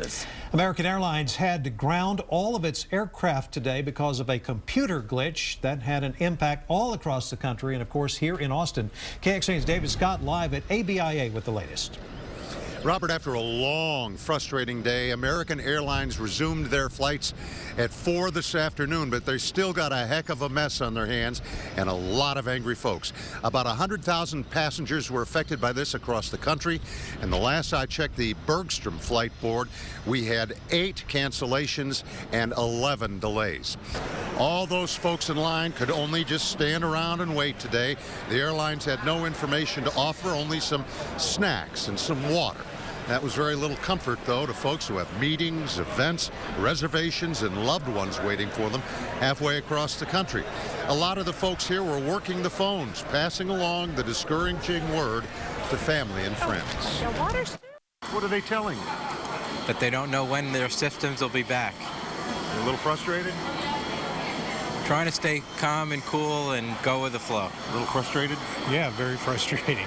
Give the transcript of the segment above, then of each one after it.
news. American Airlines had to ground all of its aircraft today because of a computer glitch that had an impact all across the country and, of course, here in Austin. KXAN's David Scott live at ABIA with the latest. Robert, after a long, frustrating day, American Airlines resumed their flights at 4 this afternoon, but they still got a heck of a mess on their hands and a lot of angry folks. About 100,000 passengers were affected by this across the country, and the last I checked the Bergstrom flight board, we had 8 cancellations and 11 delays. All those folks in line could only just stand around and wait today. The airlines had no information to offer, only some snacks and some water. That was very little comfort, though, to folks who have meetings, events, reservations, and loved ones waiting for them halfway across the country. A lot of the folks here were working the phones, passing along the discouraging word to family and friends. What are they telling you? That they don't know when their systems will be back. You're a little frustrated? Trying to stay calm and cool and go with the flow. A little frustrated? Yeah, very frustrating.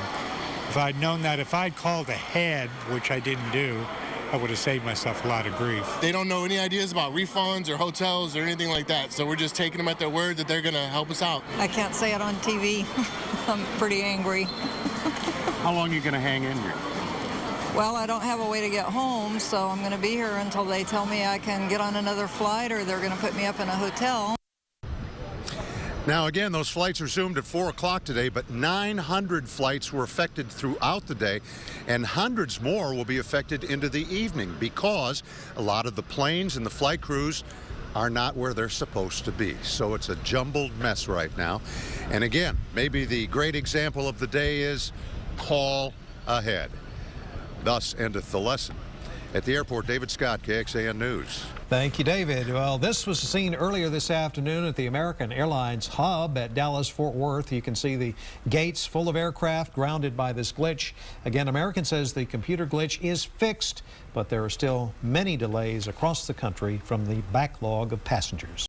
If I'd known that, if I'd called ahead, which I didn't do, I would have saved myself a lot of grief. They don't know any ideas about refunds or hotels or anything like that, so we're just taking them at their word that they're going to help us out. I can't say it on TV. I'm pretty angry. How long are you going to hang in here? Well, I don't have a way to get home, so I'm going to be here until they tell me I can get on another flight or they're going to put me up in a hotel. Now, again, those flights resumed at 4 o'clock today, but 900 flights were affected throughout the day, and hundreds more will be affected into the evening because a lot of the planes and the flight crews are not where they're supposed to be. So it's a jumbled mess right now. And again, maybe the great example of the day is call ahead. Thus endeth the lesson. At the airport, David Scott, KXAN News. Thank you, David. Well, this was seen earlier this afternoon at the American Airlines hub at Dallas-Fort Worth. You can see the gates full of aircraft grounded by this glitch. Again, American says the computer glitch is fixed, but there are still many delays across the country from the backlog of passengers.